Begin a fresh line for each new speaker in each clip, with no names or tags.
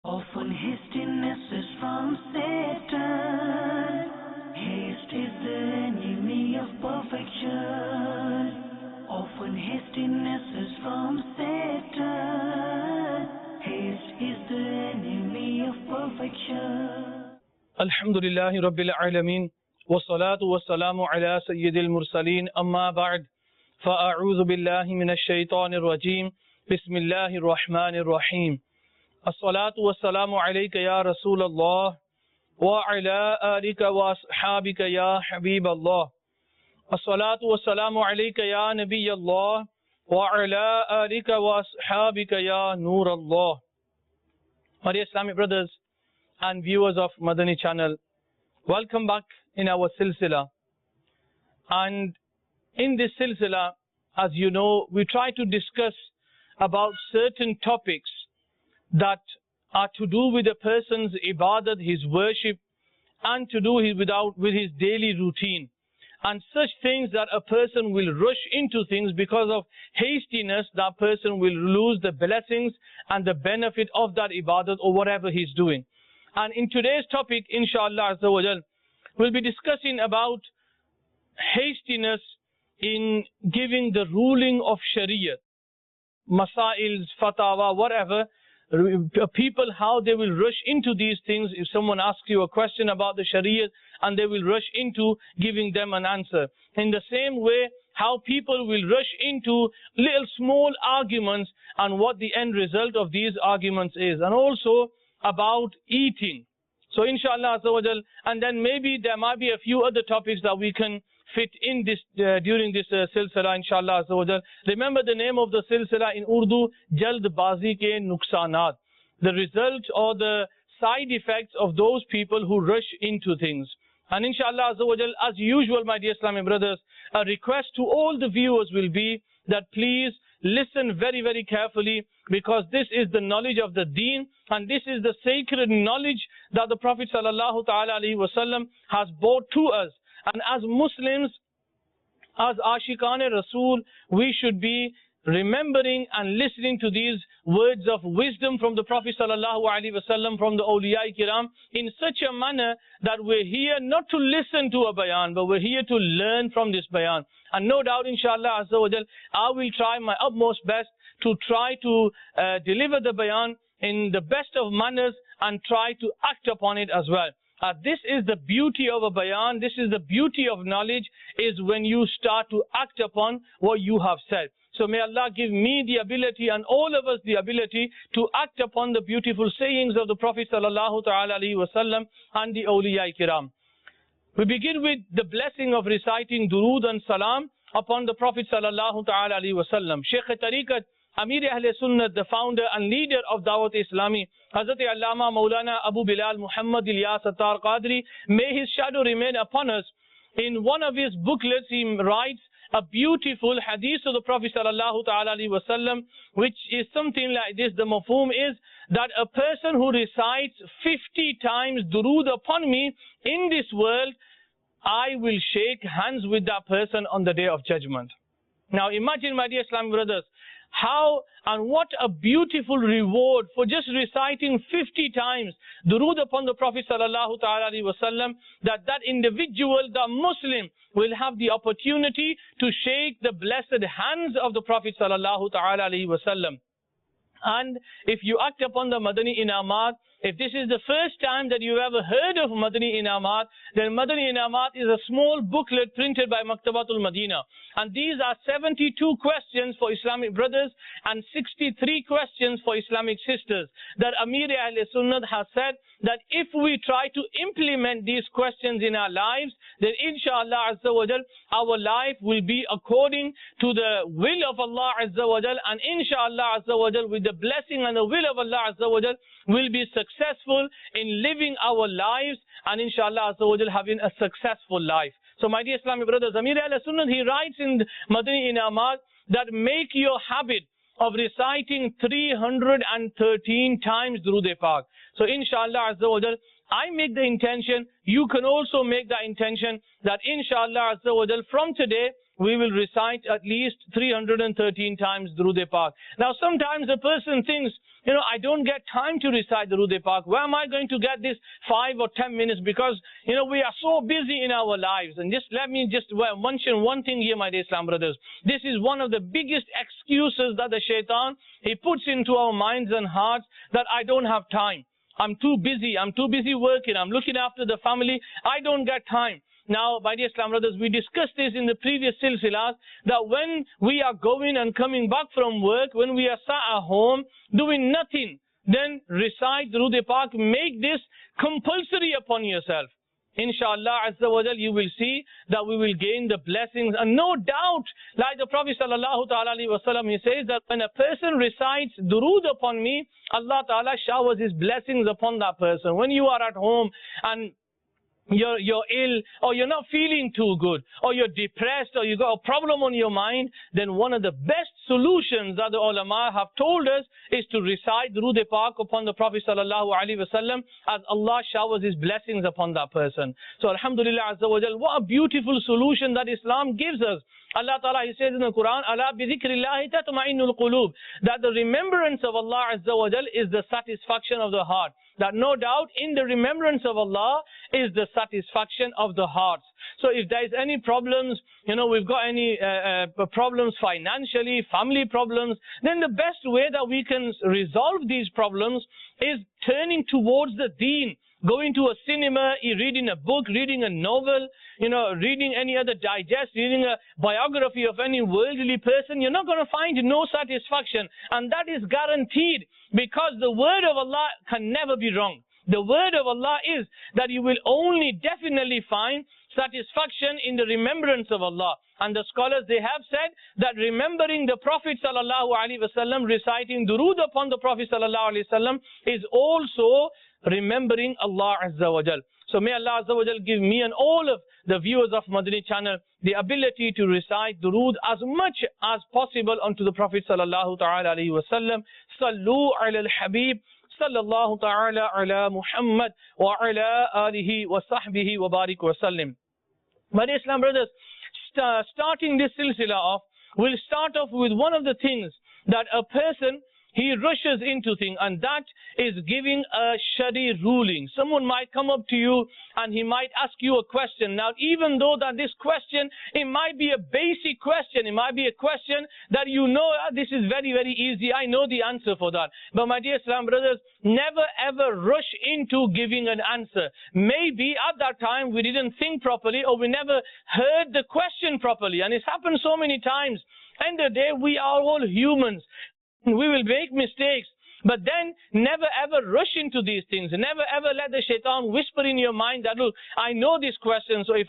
Often hastiness is from Satan. Haste is the enemy of perfection. Often hastiness is from Satan. Haste is the enemy of perfection.
Alhamdulillahi Rabbil Alameen. Wassalatu wassalamu ala Sayyidil Mursaleen. Amma ba'd. Fa'a'udhu billahi minash shaitanir rajim. Bismillahir Rahmanir Rahim. As-salatu wassalamu alayka ya Rasulallah. Wa ala alika wa ashabika ya Habiballah. As-salatu wassalamu alayka ya Nabiyallah. Wa ala alika wa ashabika ya Nurallah. My dear Islamic brothers and viewers of Madani channel, welcome back in our silsila. And in this silsila, as you know, we try to discuss about certain topics that are to do with a person's ibadat, his worship, and to do with his daily routine. And such things that a person will rush into things because of hastiness, that person will lose the blessings and the benefit of that ibadat or whatever he's doing. And in today's topic, inshallah Azza wa Jal, we'll be discussing about hastiness in giving the ruling of Sharia, masails, fatawa, whatever. People, how they will rush into these things. If someone asks you a question about the Sharia, and they will rush into giving them an answer. In the same way, how people will rush into little small arguments and what the end result of these arguments is. And also about eating. So inshallah Azza wa Jal, and then maybe there might be a few other topics that we can fit in this during this silsila, inshallah Azza wa Jal. Remember the name of the silsila in Urdu, Jaldbazi ke Nuksanat. The result or the side effects of those people who rush into things. And inshallah Azza wa Jal, as usual, my dear Islamic brothers, a request to all the viewers will be that please listen very, very carefully, because this is the knowledge of the deen, and this is the sacred knowledge that the Prophet sallallahu ta'ala alaihi wasallam has brought to us. And as Muslims, as Ashiqan Rasul, we should be remembering and listening to these words of wisdom from the Prophet sallallahu alaihi wasallam, from the awliya kiram, in such a manner that we're here not to listen to a bayan, but we're here to learn from this bayan. And no doubt, inshallah Azza wa Jal, I will try my utmost best to try to deliver the bayan in the best of manners and try to act upon it as well. This is the beauty of a bayan, this is the beauty of knowledge, is when you start to act upon what you have said. So may Allah give me the ability and all of us the ability to act upon the beautiful sayings of the Prophet sallallahu ta'ala alaihi wasallam and the awliya kiram. We begin with the blessing of reciting durood and salam upon the Prophet sallallahu ta'ala alaihi wasallam. Shaykh Tariqat, Amir Ahl Sunnah, the founder and leader of Dawat Islami, Hazrat Allama Maulana Abu Bilal Muhammad Ilyas Attar Qadri, may his shadow remain upon us. In one of his booklets, he writes a beautiful hadith of the Prophet sallallahu ta'ala alaihi wasallam, which is something like this. The mafhum is that a person who recites 50 times durood upon me in this world, I will shake hands with that person on the day of judgment. Now imagine, my dear Islamic brothers, how and what a beautiful reward for just reciting 50 times durood upon the Prophet sallallahu ta'ala alaihi wasallam, that individual, the Muslim, will have the opportunity to shake the blessed hands of the Prophet sallallahu ta'ala alaihi wasallam. And if you act upon the Madani Inamat, if this is the first time that you ever heard of Madani Inamat, then Madani Inamat is a small booklet printed by Maktabatul Madina. And these are 72 questions for Islamic brothers and 63 questions for Islamic sisters. That Amir Ahl Sunnah has said that if we try to implement these questions in our lives, then inshallah Azza wa Jal, our life will be according to the will of Allah Azza wa Jal, and inshallah Azza wa Jal, with the blessing and the will of Allah Azza wa Jal, will be successful in living our lives, and inshallah Azza wa Jal, having a successful life. So my dear Islamic brothers, Amir Ahl Sunnah, he writes in Madani Inamat that make your habit of reciting 313 times Durood Pak. So inshallah Azza wa Jal, I make the intention, you can also make the intention that inshallah Azza wa Jal, from today we will recite at least 313 times Durood Pak. Now sometimes a person thinks, I don't get time to recite Durood Pak. Where am I going to get this 5 or 10 minutes? Because, we are so busy in our lives. And let me mention one thing here, my dear Islam brothers. This is one of the biggest excuses that the shaitan, he puts into our minds and hearts, that I don't have time. I'm too busy working. I'm looking after the family. I don't get time. Now, my dear Islam brothers, we discussed this in the previous silsilas, that when we are going and coming back from work, when we are sat at home doing nothing, then recite Durood Pak. Make this compulsory upon yourself. Inshallah Azza wa Jal, you will see that we will gain the blessings. And no doubt, like the Prophet Sallallahu Ta'ala Alaihi Wasallam, he says that when a person recites Durood upon me, Allah Ta'ala showers his blessings upon that person. When you are at home and you're ill, or you're not feeling too good, or you're depressed, or you got a problem on your mind, then one of the best solutions that the ulama have told us is to recite Durood Pak upon the Prophet Sallallahu Alaihi Wasallam, as Allah showers his blessings upon that person. So Alhamdulillah Azza wa Jal, what a beautiful solution that Islam gives us. Allah Ta'ala, he says in the Quran, Ala bi dhikrillahi tatma'innul qulub, that the remembrance of Allah Azza wa Jal is the satisfaction of the heart. That no doubt in the remembrance of Allah is the satisfaction of the hearts. So if there is any problems, we've got any problems financially, family problems, then the best way that we can resolve these problems is turning towards the deen. Going to a cinema, reading a book, reading a novel, reading any other digest, reading a biography of any worldly person, you're not going to find no satisfaction. And that is guaranteed, because the word of Allah can never be wrong. The word of Allah is that you will only definitely find satisfaction in the remembrance of Allah. And the scholars, they have said that remembering the Prophet Sallallahu Alaihi Wasallam, reciting Durood upon the Prophet Sallallahu Alaihi Wasallam, is also remembering Allah Azza wa Jal. So may Allah Azza wa Jal give me and all of the viewers of Madani channel the ability to recite Durood as much as possible unto the Prophet Sallallahu Ta'ala Alaihi Wasallam. Sallu ala al-Habib Sallallahu Ta'ala ala Muhammad wa ala alihi wa sahbihi wa barik wa sallim. My dear Islam brothers, starting this silsila off, we'll start off with one of the things that a person, he rushes into things, and that is giving a Shari ruling. Someone might come up to you and he might ask you a question. Now, even though that this question, it might be a basic question, it might be a question that this is very, very easy, I know the answer for that. But my dear Islam brothers, never ever rush into giving an answer. Maybe at that time we didn't think properly, or we never heard the question properly. And it's happened so many times. End of the day, we are all humans. We will make mistakes, but then never ever rush into these things. Never ever let the shaitan whisper in your mind that, look, I know this question, so if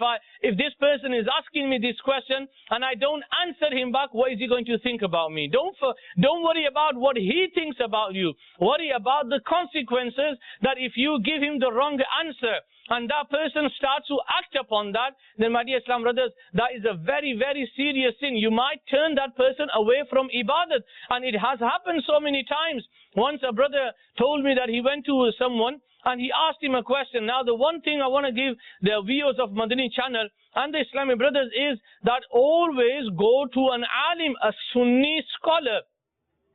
this person is asking me this question and I don't answer him back, what is he going to think about me? Don't worry about what he thinks about you. Worry about the consequences, that if you give him the wrong answer and that person starts to act upon that, then my dear Islam brothers, that is a very, very serious sin. You might turn that person away from ibadat. And it has happened so many times. Once a brother told me that he went to someone and he asked him a question. Now the one thing I want to give the viewers of Madani channel and the Islamic brothers is that always go to an alim, a Sunni scholar,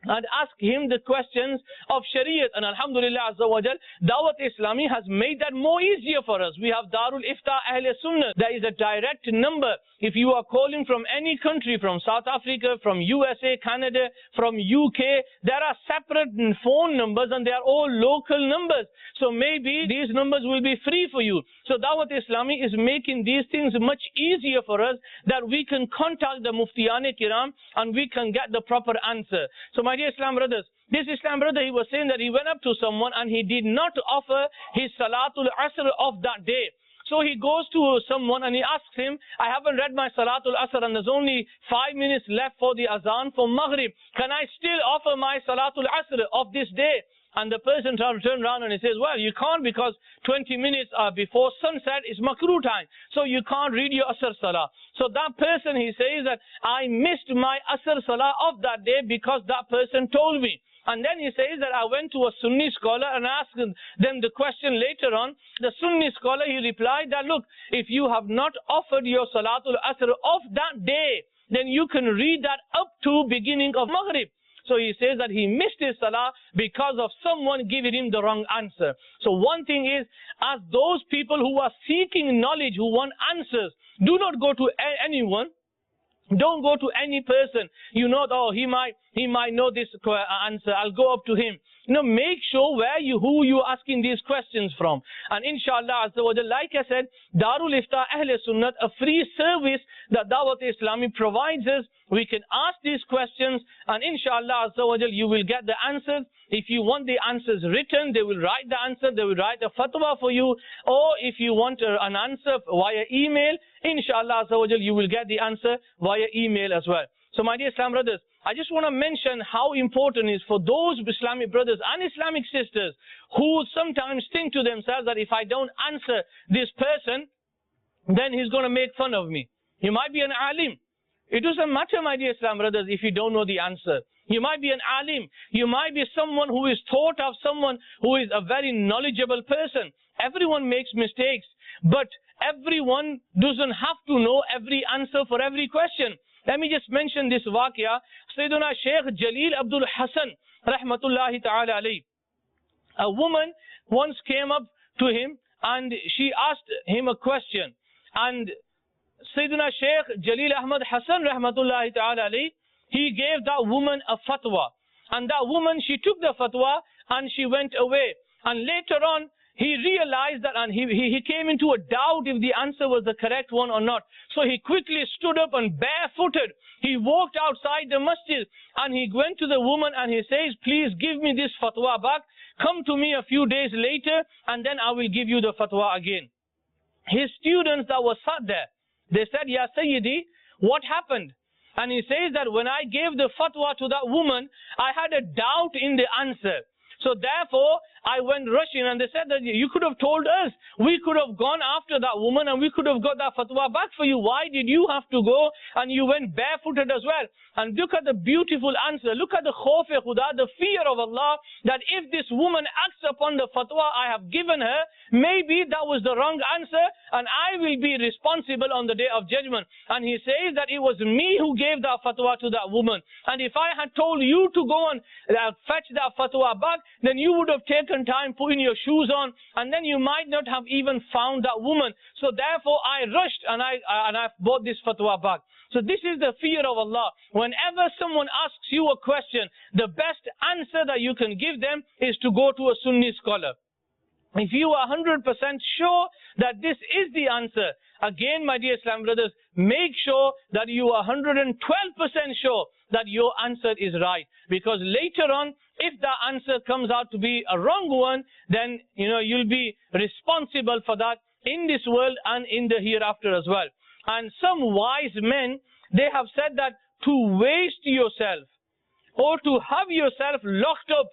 and ask him the questions of Shariat. And Alhamdulillah Azza wa Jal, Dawat Islami has made that more easier for us. We have Darul Ifta Ahl Sunnah. There is a direct number. If you are calling from any country, from South Africa, from USA, Canada, from UK, there are separate phone numbers and they are all local numbers. So maybe these numbers will be free for you. So Dawat Islami is making these things much easier for us, that we can contact the Muftiyane Kiram and we can get the proper answer. So my dear Islam brothers, this Islam brother, he was saying that he went up to someone and he did not offer his Salatul Asr of that day. So he goes to someone and he asks him, I haven't read my Salatul Asr and there's only 5 minutes left for the Azan for Maghrib. Can I still offer my Salatul Asr of this day? And the person turned around and he says, well, you can't, because 20 minutes before sunset is makruh time. So you can't read your Asr Salah. So that person, he says that I missed my Asr Salah of that day because that person told me. And then he says that I went to a Sunni scholar and asked them the question later on. The Sunni scholar, he replied that, look, if you have not offered your Salatul Asr of that day, then you can read that up to beginning of Maghrib. So he says that he missed his Salah because of someone giving him the wrong answer. So one thing is, as those people who are seeking knowledge, who want answers, do not go to anyone. Don't go to any person. You know, oh, he might know this answer. I'll go up to him. You know, make sure who you are asking these questions from. And inshallah, like I said, Darul Ifta Ahl Sunnat, a free service that Dawat Islami provides us. We can ask these questions, and inshallah, you will get the answers. If you want the answers written, they will write the answer. They will write a fatwa for you. Or if you want an answer via email, inshallah, you will get the answer via email as well. So my dear Islam brothers, I just want to mention how important it is for those Islamic brothers and Islamic sisters who sometimes think to themselves that if I don't answer this person, then he's going to make fun of me. He might be an alim. It doesn't matter, my dear Islam brothers, if you don't know the answer. You might be an alim. You might be someone who is thought of, someone who is a very knowledgeable person. Everyone makes mistakes, but everyone doesn't have to know every answer for every question. Let me just mention this waqia. Sayyiduna Sheikh Jalil Abdul Hasan, rahmatullahi ta'ala alayhi. A woman once came up to him and she asked him a question. And Sayyiduna Sheikh Jalil Ahmad Hasan, rahmatullahi ta'ala alayhi, he gave that woman a fatwa. And that woman, she took the fatwa and she went away. And later on, he realized that, and he came into a doubt if the answer was the correct one or not. So he quickly stood up and barefooted, he walked outside the masjid and he went to the woman and he says, please give me this fatwa back. Come to me a few days later and then I will give you the fatwa again. His students that were sat there, they said, Ya Sayyidi, what happened? And he says that when I gave the fatwa to that woman, I had a doubt in the answer. So therefore, I went rushing, and they said that you could have told us. We could have gone after that woman and we could have got that fatwa back for you. Why did you have to go and you went barefooted as well? And look at the beautiful answer. Look at the khawf khuda, the fear of Allah, that if this woman acts upon the fatwa I have given her, maybe that was the wrong answer and I will be responsible on the day of judgment. And he says that it was me who gave that fatwa to that woman. And if I had told you to go and fetch that fatwa back, then you would have taken time putting your shoes on and then you might not have even found that woman. So therefore I rushed and I brought this fatwa back. So this is the fear of Allah. Whenever someone asks you a question, the best answer that you can give them is to go to a Sunni scholar. If you are 100% sure that this is the answer, again, my dear Islam brothers, make sure that you are 112% sure that your answer is right. Because later on, if the answer comes out to be a wrong one, then you'll be responsible for that in this world and in the hereafter as well. And some wise men, they have said that to waste yourself or to have yourself locked up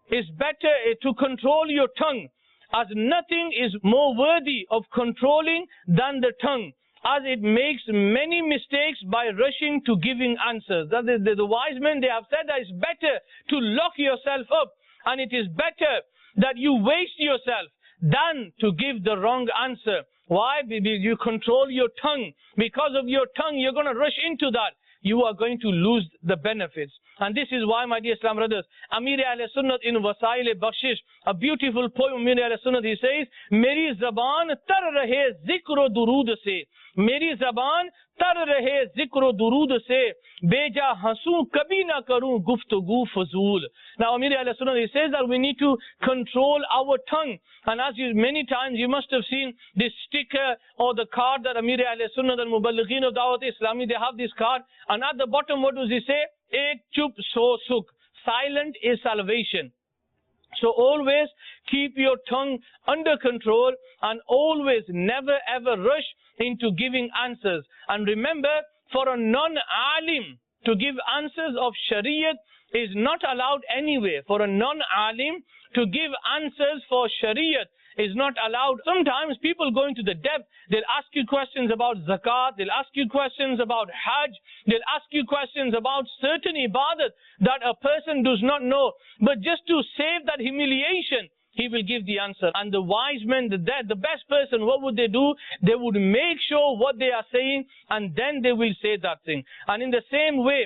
is better to control your tongue, as nothing is more worthy of controlling than the tongue, as it makes many mistakes by rushing to giving answers. That is, the wise men, they have said that it's better to lock yourself up, and it is better that you waste yourself than to give the wrong answer. Why? Because you control your tongue. Because of your tongue, you're going to rush into that. You are going to lose the benefits. And this is why, my dear Islam brothers, Amir Ahl-Sunnat in Wasail Bakshish, a beautiful poem, Amir Ahl-Sunnat, he says, Meri zaban tar rahe zikr durood se. Meri zaban tar rahe zikr durood se. Beja hasu kabhi na karu guftagu fazul. Now, Amir Ahl-Sunnat, he says that we need to control our tongue. And as many times you must have seen this sticker or the card that Amir Ahl-Sunnat and Muballighin of Dawat Islami, they have this card. And at the bottom, what does he say? Ek chup so sukh. Silent is salvation. So always keep your tongue under control and always never ever rush into giving answers. And remember, for a non-alim to give answers of Shariat is not allowed anywhere. For a non-alim to give answers for Shariat is not allowed. Sometimes people go into the depth, they'll ask you questions about zakat, they'll ask you questions about hajj, they'll ask you questions about certain ibadat that a person does not know. But just to save that humiliation, he will give the answer. And the wise men, the best person, what would they do? They would make sure what they are saying, and then they will say that thing. And in the same way,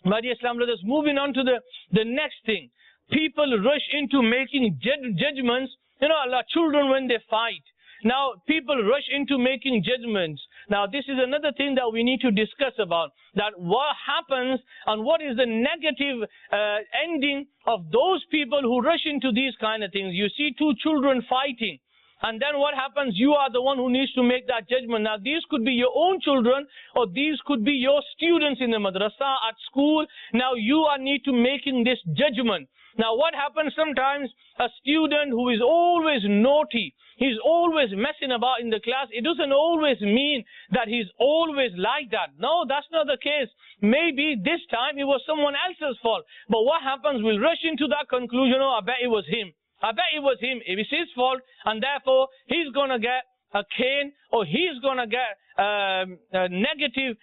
my dear Islam brothers, moving on to the next thing. People rush into making judgments. You know, Allah, children when they fight. Now, people rush into making judgments. Now, this is another thing that we need to discuss about. That what happens and what is the negative ending of those people who rush into these kind of things. You see two children fighting. And then what happens? You are the one who needs to make that judgment. Now, these could be your own children, or these could be your students in the madrasa, at school. Now, you need to making this judgment. Now, what happens sometimes? A student who is always naughty, he's always messing about in the class. It doesn't always mean that he's always like that. No, that's not the case. Maybe this time it was someone else's fault. But what happens? We'll rush into that conclusion, oh, I bet it was him. I bet it was him. It was his fault, and therefore he's going to get a cane, or he's going to get a negative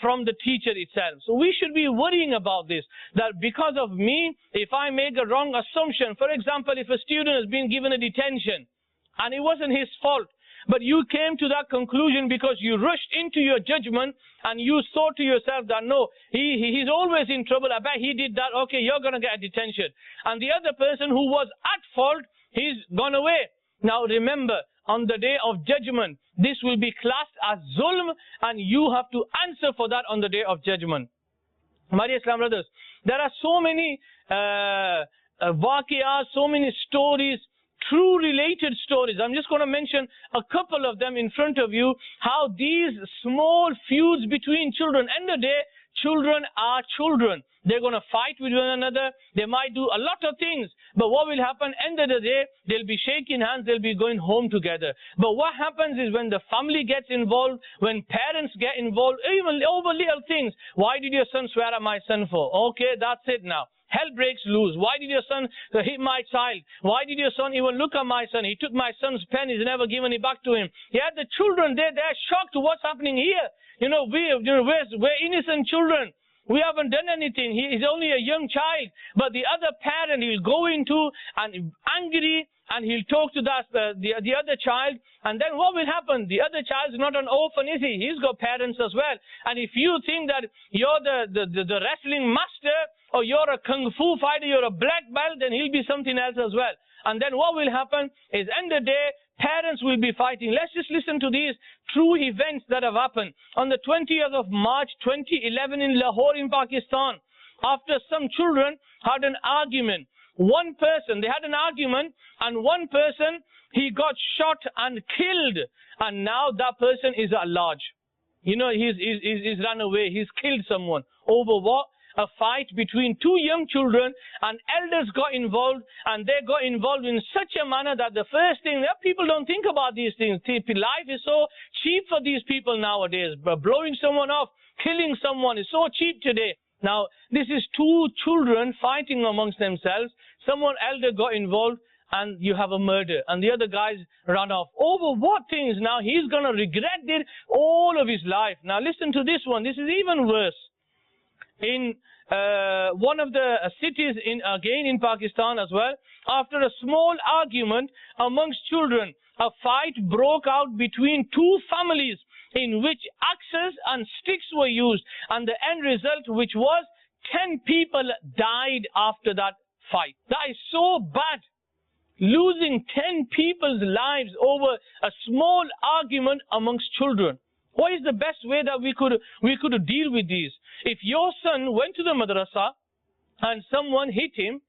from the teacher itself. So we should be worrying about this, that because of me, if I make a wrong assumption, for example, if a student has been given a detention, and it wasn't his fault, but you came to that conclusion because you rushed into your judgment and you thought to yourself that no, he's always in trouble, I bet he did that, okay, you're going to get a detention. And the other person who was at fault, he's gone away. Now remember, on the day of judgment, this will be classed as zulm, and you have to answer for that on the day of judgment. My dear Islam brothers, there are so many waqiyas, so many stories, true related stories. I'm just going to mention a couple of them in front of you, how these small feuds between children, end of the day, children are children. They're going to fight with one another. They might do a lot of things. But what will happen, end of the day, they'll be shaking hands, they'll be going home together. But what happens is when the family gets involved, when parents get involved, even over little things. Why did your son swear at my son for? Okay, that's it now. Hell breaks loose. Why did your son hit my child? Why did your son even look at my son? He took my son's pen. He's never given it back to him. Yeah, the children, they're shocked to what's happening here. You know, we're innocent children. We haven't done anything. He's only a young child. But the other parent, he'll go into and angry, and he'll talk to the other child. And then what will happen? The other child's not an orphan, is he? He's got parents as well. And if you think that you're the wrestling master, or you're a kung fu fighter, you're a black belt, then he'll be something else as well. And then what will happen is, end of the day, parents will be fighting. Let's just listen to these true events that have happened. On the 20th of March 2011 in Lahore in Pakistan, after some children had an argument, they had an argument, and one person, he got shot and killed, and now that person is at large. You know, he's run away, he's killed someone. Over what? A fight between two young children, and elders got involved, and they got involved in such a manner that the first thing, that people don't think about these things. Life is so cheap for these people nowadays. Blowing someone off, killing someone is so cheap today. Now, this is two children fighting amongst themselves. Someone elder got involved, and you have a murder, and the other guys run off. Over what things? Now, he's going to regret it all of his life. Now, listen to this one. This is even worse. In one of the cities again in Pakistan as well, after a small argument amongst children, a fight broke out between two families in which axes and sticks were used, and the end result, which was 10 people died after that fight. That is so bad. Losing 10 people's lives over a small argument amongst children. What is the best way that we could deal with these? If your son went to the madrasa and someone hit him,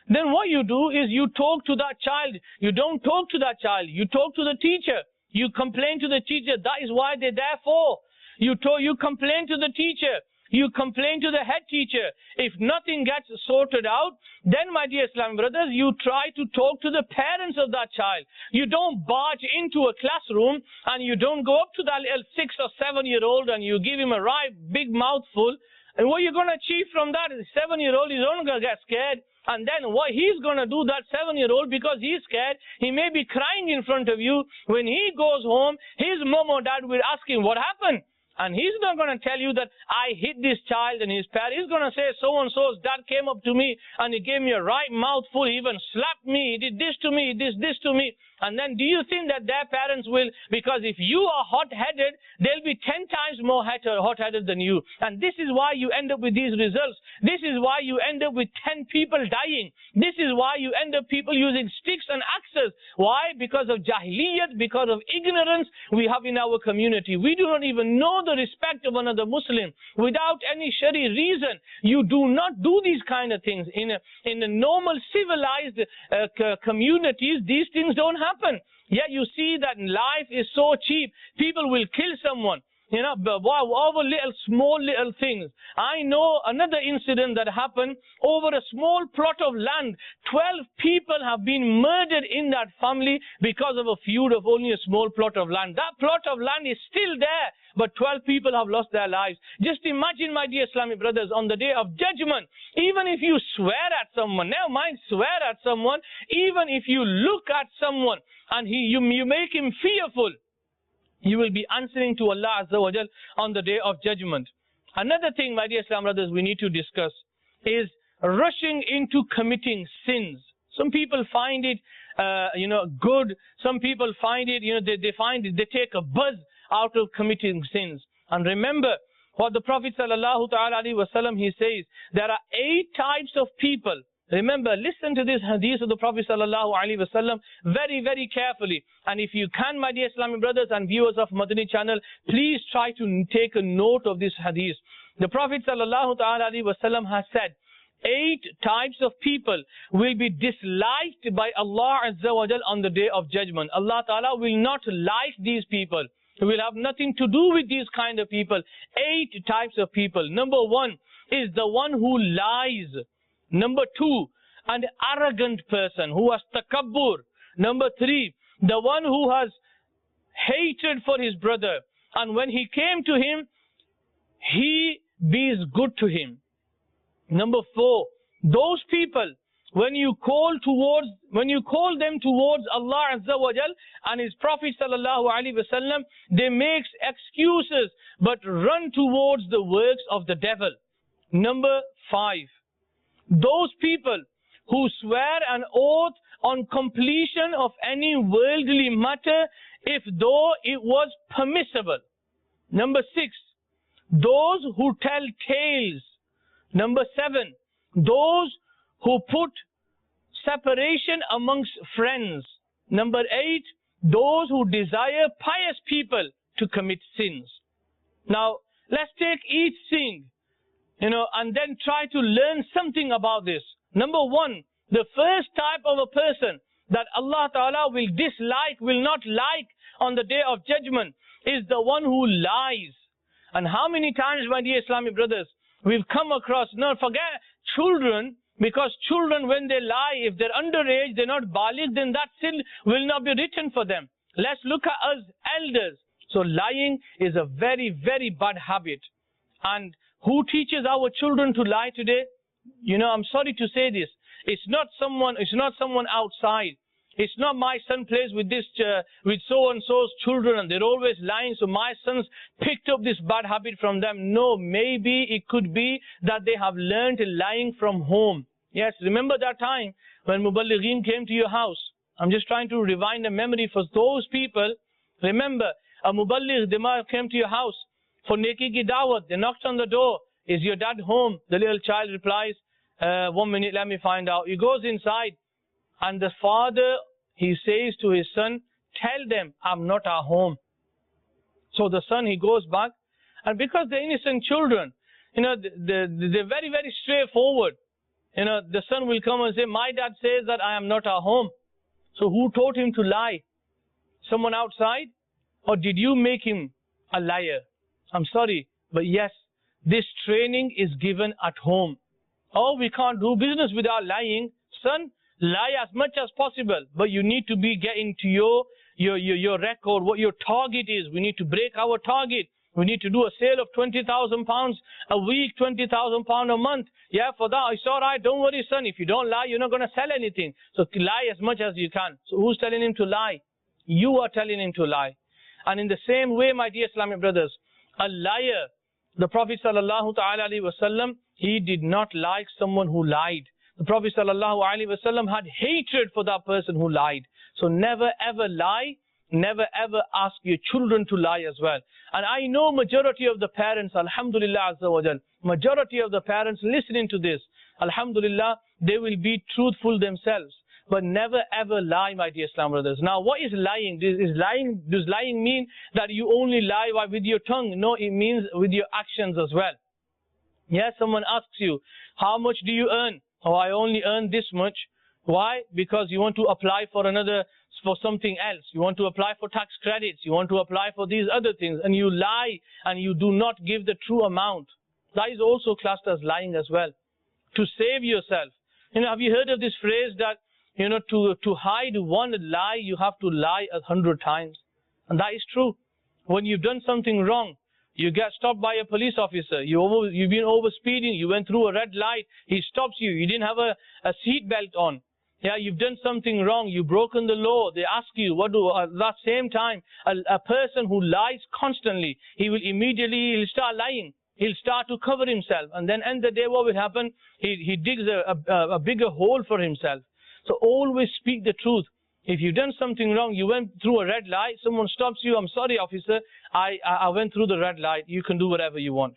then what you do is you talk to that child. You don't talk to that child. You talk to the teacher. You complain to the teacher. That is why they're there for. You complain to the teacher. You complain to the head teacher. If nothing gets sorted out, then, my dear Islam brothers, you try to talk to the parents of that child. You don't barge into a classroom and you don't go up to that little 6 or 7 year old and you give him a right big mouthful. And what you're going to achieve from that is 7-year-old is only going to get scared. And then what he's going to do, that 7-year-old, because he's scared, he may be crying in front of you. When he goes home, his mom or dad will ask him, what happened? And he's not going to tell you that I hit this child and his parent. He's going to say so-and-so's dad came up to me and he gave me a right mouthful. He even slapped me. He did this to me. He did this to me. And then do you think that their parents will, because if you are hot-headed, they'll be 10 times more hot-headed than you. And this is why you end up with these results. This is why you end up with 10 people dying. This is why you end up people using sticks and axes. Why? Because of jahiliyyat, because of ignorance we have in our community. We do not even know the respect of another Muslim. Without any Shari reason, you do not do these kind of things. In a normal civilized communities, these things don't happen. Yet you see that life is so cheap. People will kill someone, you know, over small little things. I know another incident that happened over a small plot of land. 12 people have been murdered in that family because of a feud of only a small plot of land. That plot of land is still there, but 12 people have lost their lives. Just imagine, my dear Islamic brothers, on the day of judgment, even if you swear at someone, never mind swear at someone, even if you look at someone and you make him fearful, you will be answering to Allah Azza wa Jal on the day of judgment. Another thing, my dear Islam brothers, we need to discuss is rushing into committing sins. Some people find it, good. Some people find it, they take a buzz out of committing sins. And remember what the Prophet sallallahu ta'ala alaihi wasallam, he says, there are 8 types of people. Remember, listen to this hadith of the Prophet sallallahu alaihi wasallam very, very carefully. And if you can, my dear Islamic brothers and viewers of Madani channel, please try to take a note of this hadith. The Prophet sallallahu ta'ala alaihi wasallam has said, 8 types of people will be disliked by Allah Azza wa Jal on the day of judgment. Allah Ta'ala will not like these people. He will have nothing to do with these kind of people. 8 types of people. Number 1 is the one who lies. Number 2, an arrogant person who has takabbur. Number 3, the one who has hatred for his brother. And when he came to him, he be good to him. Number 4, those people, when you call them towards Allah Azza wa Jal and His Prophet sallallahu alaihi wasallam, they make excuses but run towards the works of the devil. Number 5, those people who swear an oath on completion of any worldly matter, if though it was permissible. Number 6, those who tell tales. Number 7, those who put separation amongst friends. Number 8, those who desire pious people to commit sins. Now, let's take each thing, and then try to learn something about this. Number 1, the first type of a person that Allah Ta'ala will dislike, will not like on the day of judgment is the one who lies. And how many times, my dear Islamic brothers, we've come across, forget children, because children, when they lie, if they're underage, they're not baligh, then that sin will not be written for them. Let's look at us elders. So lying is a very, very bad habit. And who teaches our children to lie today? I'm sorry to say this. It's not someone outside. It's not my son plays with so-and-so's children and they're always lying, so my sons picked up this bad habit from them. No, maybe it could be that they have learned lying from home. Yes, remember that time when Muballighin came to your house? I'm just trying to rewind a memory for those people. Remember, a Muballigh came to your house for Neki ki Dawat. They knocked on the door. Is your dad home? The little child replies, 1 minute, let me find out. He goes inside. And the father, he says to his son, tell them I'm not at home. So the son, he goes back. And because they're innocent children, they're very, very straightforward. The son will come and say, my dad says that I am not at home. So who taught him to lie? Someone outside? Or did you make him a liar? I'm sorry, but yes, this training is given at home. Oh, we can't do business without lying. Son, lie as much as possible, but you need to be getting to your record, what your target is. We need to break our target. We need to do a sale of £20,000 a week, £20,000 a month. Yeah, for that, it's all right. Don't worry, son. If you don't lie, you're not going to sell anything. So lie as much as you can. So who's telling him to lie? You are telling him to lie. And in the same way, my dear Islamic brothers, a liar, the Prophet sallallahu ta'ala alaihi wasallam, he did not like someone who lied. The Prophet sallallahu alaihi wasallam had hatred for that person who lied. So never ever lie. Never ever ask your children to lie as well. And I know majority of the parents, alhamdulillah azza wa jal, majority of the parents listening to this, alhamdulillah, they will be truthful themselves. But never ever lie, my dear Islam brothers. Now, what is lying? Does lying mean that you only lie with your tongue? No, it means with your actions as well. Yeah, someone asks you, how much do you earn? Oh, I only earn this much. Why? Because you want to apply for something else. You want to apply for tax credits. You want to apply for these other things. And you lie and you do not give the true amount. That is also classed as lying as well. To save yourself. Have you heard of this phrase that, to hide one lie, you have to lie 100 times? And that is true. When you've done something wrong, you get stopped by a police officer. You've been over speeding. You went through a red light. He stops you. You didn't have a seat belt on. Yeah, you've done something wrong. You've broken the law. They ask you, at that same time, a person who lies constantly, he'll start lying. He'll start to cover himself. And then end the day, what will happen? He digs a bigger hole for himself. So always speak the truth. If you've done something wrong, you went through a red light, someone stops you, I'm sorry, officer, I went through the red light. You can do whatever you want.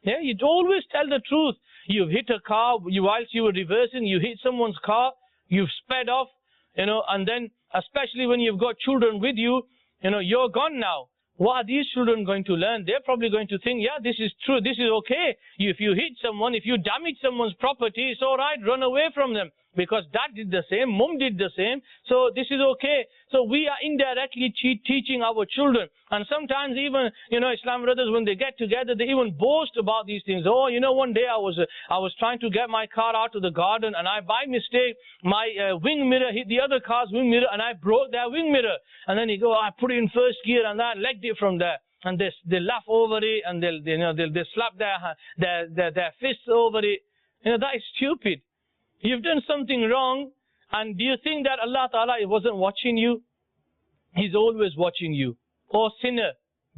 Yeah, you always tell the truth. You've hit a car, whilst you were reversing, you hit someone's car, you've sped off, and then especially when you've got children with you, you're gone now. What are these children going to learn? They're probably going to think, yeah, this is true, this is okay. If you hit someone, if you damage someone's property, it's all right, run away from them. Because dad did the same, mom did the same, so this is okay. So we are indirectly teaching our children. And sometimes even, Islam brothers, when they get together, they even boast about these things. Oh, one day I was trying to get my car out of the garden, and by mistake, my wing mirror hit the other car's wing mirror, and I broke their wing mirror. And then I put it in first gear, and I legged it from there. And they laugh over it, and they'll slap their fists over it. That is stupid. You've done something wrong, and do you think that Allah Ta'ala wasn't watching you? He's always watching you. Oh sinner,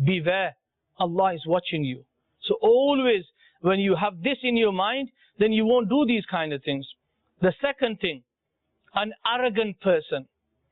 beware, Allah is watching you. So always, when you have this in your mind, then you won't do these kind of things. The second thing, an arrogant person.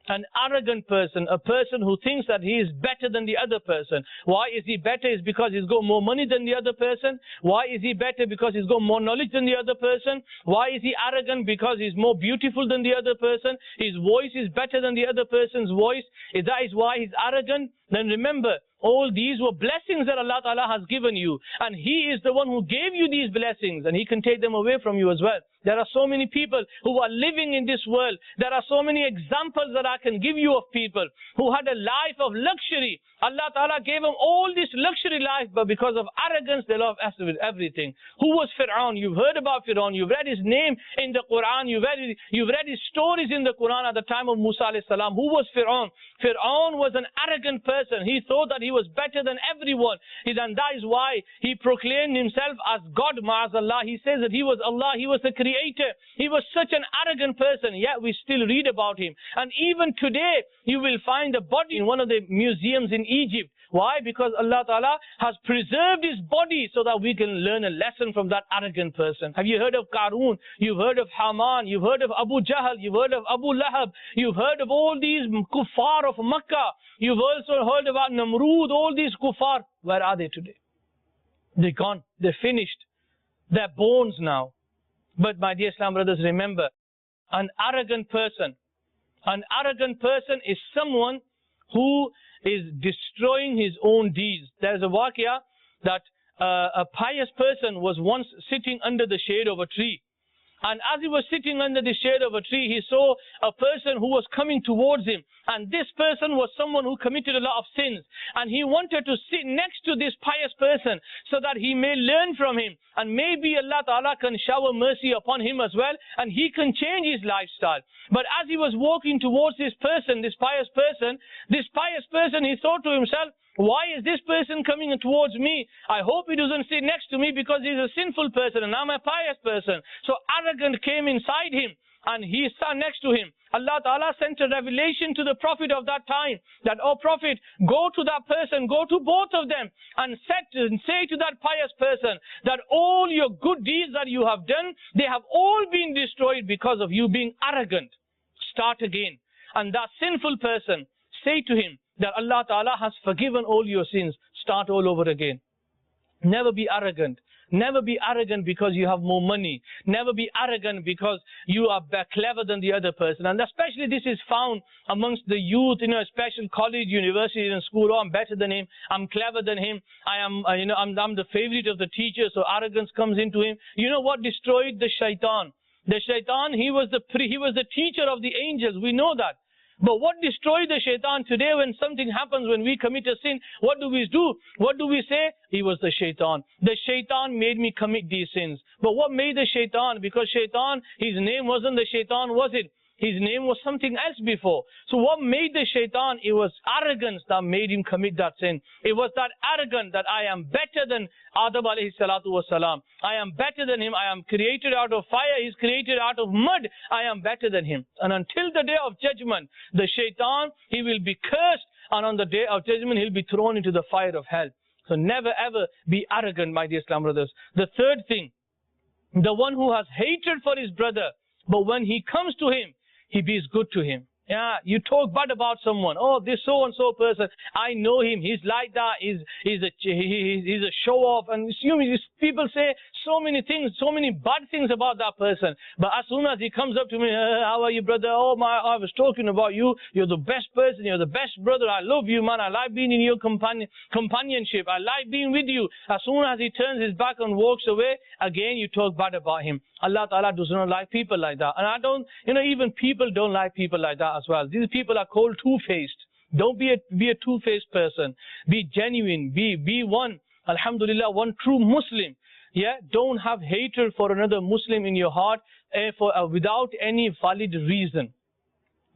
An arrogant person, a person who thinks that he is better than the other person. Why is he better? Is because he's got more money than the other person? Why is he better? Because he's got more knowledge than the other person? Why is he arrogant? Because he's more beautiful than the other person? His voice is better than the other person's voice? If that is why he's arrogant, then remember, all these were blessings that Allah Ta'ala has given you. And He is the one who gave you these blessings, and He can take them away from you as well. There are so many people who are living in this world. There are so many examples that I can give you of people who had a life of luxury. Allah Ta'ala gave them all this luxury life, but because of arrogance, they lost everything. Who was Fir'aun? You've heard about Fir'aun. You've read his name in the Quran. You've read his stories in the Quran at the time of Musa alayhi salam. Who was Fir'aun? Fir'aun was an arrogant person. He thought that he was better than everyone. And that is why he proclaimed himself as God, ma'azallah. He says that he was Allah. He was the creator. He was such an arrogant person, yet we still read about him. And even today, you will find a body in one of the museums in Egypt. Why? Because Allah Ta'ala has preserved his body so that we can learn a lesson from that arrogant person. Have you heard of Qarun? You've heard of Haman. You've heard of Abu Jahl. You've heard of Abu Lahab. You've heard of all these kuffar of Makkah. You've also heard about Namrud, all these kuffar. Where are they today? They're gone. They're finished. They're bones now. But my dear Islam brothers, remember, an arrogant person is someone who is destroying his own deeds. There's a waqia that a pious person was once sitting under the shade of a tree. And as he was sitting under the shade of a tree, he saw a person who was coming towards him. And this person was someone who committed a lot of sins. And he wanted to sit next to this pious person so that he may learn from him. And maybe Allah Ta'ala can shower mercy upon him as well. And he can change his lifestyle. But as he was walking towards this person, this pious person, he thought to himself, why is this person coming towards me? I hope he doesn't sit next to me because he's a sinful person and I'm a pious person. So arrogance came inside him and he sat next to him. Allah Ta'ala sent a revelation to the Prophet of that time that, oh Prophet, go to that person, go to both of them and say to that pious person that all your good deeds that you have done, they have all been destroyed because of you being arrogant. Start again. And that sinful person, say to him that Allah Ta'ala has forgiven all your sins. Start all over again. Never be arrogant. Never be arrogant because you have more money. Never be arrogant because you are clever than the other person. And especially this is found amongst the youth, especially college, university and school. Oh, I'm better than him. I'm clever than him. I'm the favorite of the teacher. So arrogance comes into him. You know what destroyed the shaitan? The shaitan, he was the teacher of the angels. We know that. But what destroyed the shaitan today when something happens, when we commit a sin, what do we do? What do we say? He was the shaitan. The shaitan made me commit these sins. But what made the shaitan? Because shaitan, his name wasn't the shaitan, was it? His name was something else before. So what made the shaitan? It was arrogance that made him commit that sin. It was that arrogance that I am better than Adam alayhi salatu wasalam. I am better than him. I am created out of fire. He is created out of mud. I am better than him. And until the day of judgment, the shaitan, he will be cursed. And on the day of judgment, he'll be thrown into the fire of hell. So never ever be arrogant, my dear Islam brothers. The third thing, the one who has hatred for his brother, but when he comes to him, he be good to him. Yeah, you talk bad about someone. Oh, this so and so person, I know him. He's like that. He's a show off. And people say so many things, so many bad things about that person. But as soon as he comes up to me, how are you, brother? Oh my, I was talking about you. You're the best person. You're the best brother. I love you, man. I like being in your companionship. I like being with you. As soon as he turns his back and walks away, again you talk bad about him. Allah Ta'ala does not like people like that. And I don't, even people don't like people like that as well. These people are called two-faced. Don't be a two-faced person. Be genuine. Be one. Alhamdulillah, one true Muslim. Yeah, don't have hatred for another Muslim in your heart without any valid reason.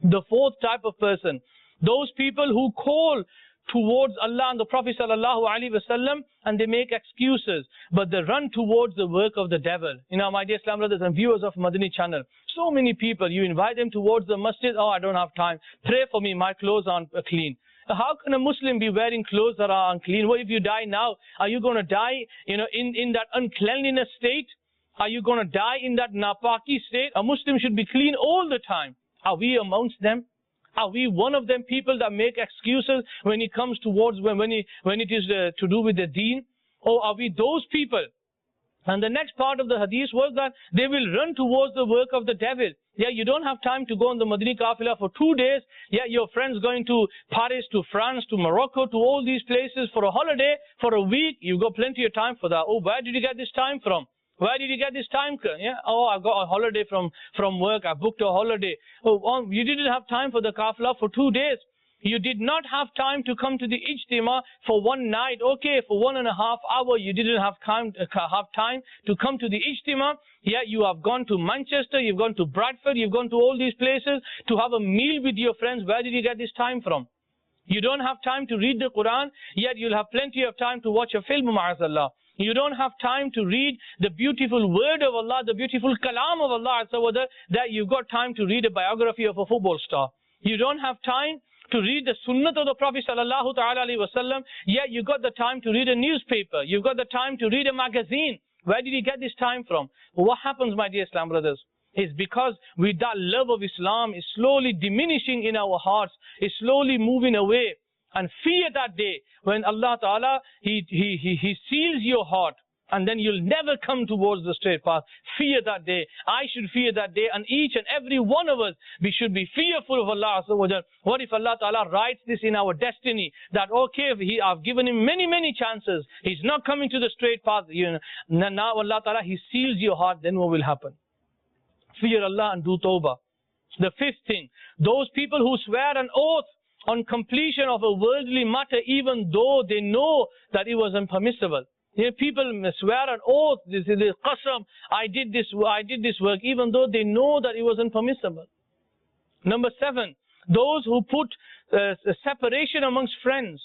The fourth type of person, those people who call towards Allah and the Prophet sallallahu alaihi wasallam and they make excuses, but they run towards the work of the devil. My dear Islam brothers and viewers of Madani channel, so many people, you invite them towards the masjid, oh, I don't have time, pray for me, my clothes aren't clean. How can a Muslim be wearing clothes that are unclean? What if you die now? Are you going to die, in that uncleanliness state? Are you going to die in that napaki state? A Muslim should be clean all the time. Are we amongst them? Are we one of them people that make excuses when it comes towards when it is to do with the deen? Or are we those people? And the next part of the hadith was that they will run towards the work of the devil. Yeah, you don't have time to go on the Madani Qafila for 2 days. Yeah, your friends going to Paris, to France, to Morocco, to all these places for a holiday, for a week. You've got plenty of time for that. Oh, where did you get this time from? Where did you get this time? Yeah. Oh, I got a holiday from work. I booked a holiday. Oh, you didn't have time for the Qafila for 2 days. You did not have time to come to the Ijtima for one night. Okay, for 1.5 hours, you didn't have time to come to the Ijtima. Yeah, you have gone to Manchester, you've gone to Bradford, you've gone to all these places to have a meal with your friends. Where did you get this time from? You don't have time to read the Quran, yet you'll have plenty of time to watch a film, ma'azallah. You don't have time to read the beautiful word of Allah, the beautiful kalam of Allah, that you've got time to read a biography of a football star. You don't have time to read the sunnah of the Prophet sallallahu ta'ala alayhi wasallam, yet you got the time to read a newspaper. You've got the time to read a magazine. Where did you get this time from? Well, what happens, my dear Islam brothers, is because with that love of Islam is slowly diminishing in our hearts, is slowly moving away. And fear that day when Allah Ta'ala, He seals your heart. And then you'll never come towards the straight path. Fear that day. I should fear that day. And each and every one of us, we should be fearful of Allah. What if Allah Ta'ala writes this in our destiny? That okay, I've given him many, many chances. He's not coming to the straight path. Now Allah Ta'ala, He seals your heart. Then what will happen? Fear Allah and do tawbah. The fifth thing, those people who swear an oath on completion of a worldly matter even though they know that it was impermissible. People swear an oath, this is the qasam, I did this work even though they know that it was impermissible. Number 7, those who put a separation amongst friends.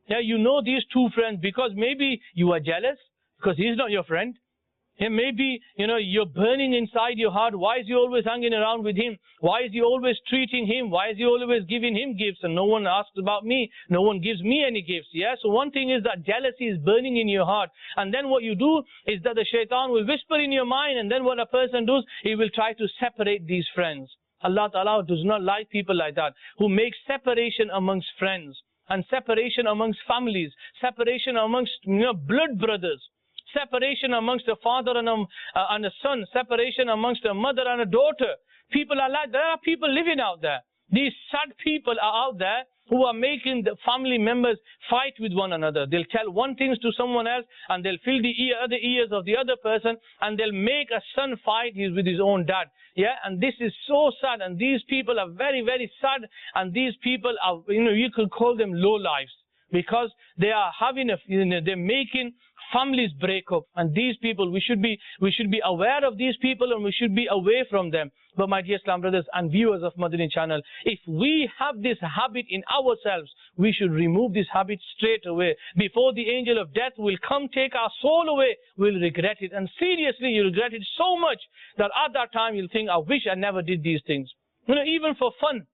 You know these two friends because maybe you are jealous because he's not your friend. Maybe you're burning inside your heart. Why is he always hanging around with him? Why is he always treating him? Why is he always giving him gifts and no one asks about me? No one gives me any gifts. So one thing is that jealousy is burning in your heart, and then what you do is that the shaitan will whisper in your mind, and then what a person does, he will try to separate these friends. Allah Ta'ala does not like people like that, who make separation amongst friends and separation amongst families, separation amongst blood brothers, separation amongst a father and a son, separation amongst a mother and a daughter. People are like, there are people living out there. These sad people are out there who are making the family members fight with one another. They'll tell one thing to someone else and they'll fill the other ears of the other person, and they'll make a son fight with his own dad. And this is so sad, and these people are very, very sad, and these people are, you could call them low lives, because they are having they're making families break up. And these people, we should be aware of these people, and we should be away from them. But my dear Islam brothers and viewers of Madani channel, if we have this habit in ourselves, we should remove this habit straight away. Before the angel of death will come take our soul away, we'll regret it. And seriously, you regret it so much that at that time you'll think, I wish I never did these things. Even for fun.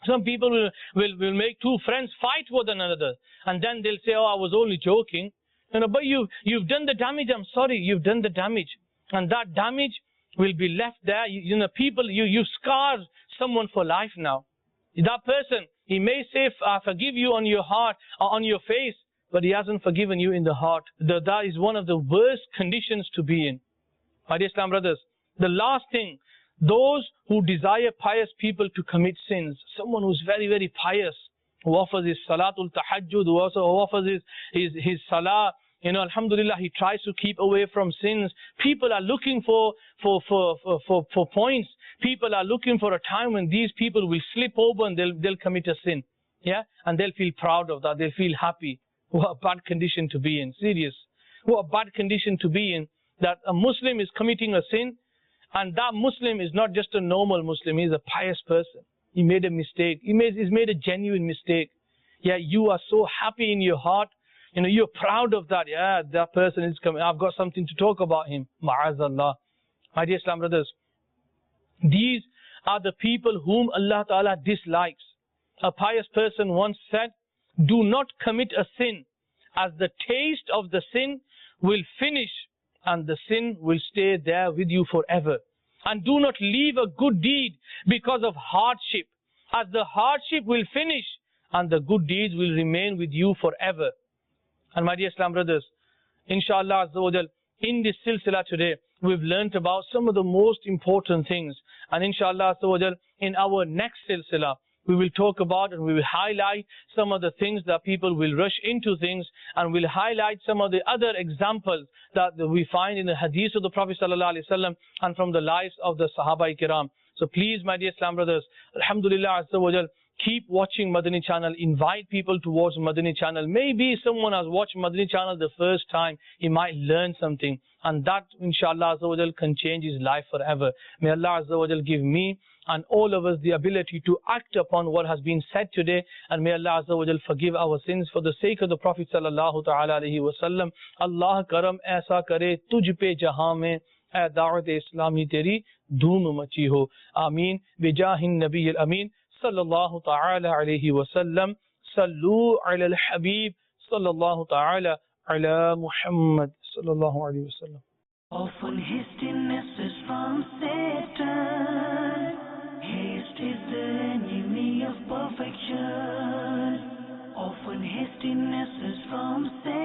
Some people will make two friends fight with one another, and then they'll say, oh, I was only joking. But you've done the damage. I'm sorry, you've done the damage, and that damage will be left there. You scarred someone for life now. That person, he may say, I forgive you on your heart, or on your face, but he hasn't forgiven you in the heart. That is one of the worst conditions to be in. My dear Islam brothers, the last thing, those who desire pious people to commit sins. Someone who's very, very pious, who offers his salatul tahajjud, who also offers his salah, alhamdulillah, he tries to keep away from sins. People are looking for points. People are looking for a time when these people will slip over and they'll commit a sin. And they'll feel proud of that. They'll feel happy. What a bad condition to be in. Serious. What a bad condition to be in. That a Muslim is committing a sin, and that Muslim is not just a normal Muslim. He's a pious person. He made a mistake. He's made a genuine mistake. You are so happy in your heart. You're proud of that. That person is coming. I've got something to talk about him. Ma'azallah. My dear Islam brothers, these are the people whom Allah Ta'ala dislikes. A pious person once said, do not commit a sin, as the taste of the sin will finish and the sin will stay there with you forever. And do not leave a good deed because of hardship, as the hardship will finish and the good deeds will remain with you forever. And my dear Islam brothers, inshallah Azza wa Jal, in this silsila today, we've learnt about some of the most important things. And inshallah Azza wa Jal, in our next silsila, we will talk about and we will highlight some of the things that people will rush into things, and we'll highlight some of the other examples that we find in the hadith of the Prophet ﷺ and from the lives of the Sahaba Kiram. So please, my dear Islam brothers, alhamdulillah Azza wa Jal, keep watching Madani channel. Invite people towards Madani channel. Maybe someone has watched Madani channel the first time. He might learn something, and that inshallah Azza wa Jal can change his life forever. May Allah Azza wa Jal give me and all of us the ability to act upon what has been said today, and may Allah Azza wa Jal forgive our sins for the sake of the Prophet sallallahu ta'ala alayhi wa sallam. Allah karam aisa kare tujh pe jahan mein ay da'wat islami teri dhoom machi ho. Ameen bijahin nabiy al amin sallallahu ta'ala alayhi wa sallam. Sallu ala al habib sallallahu ta'ala ala Muhammad sallallahu alayhi wa sallam.
Often hastiness is from Satan. Haste is the enemy of perfection. Often hastiness is from Satan.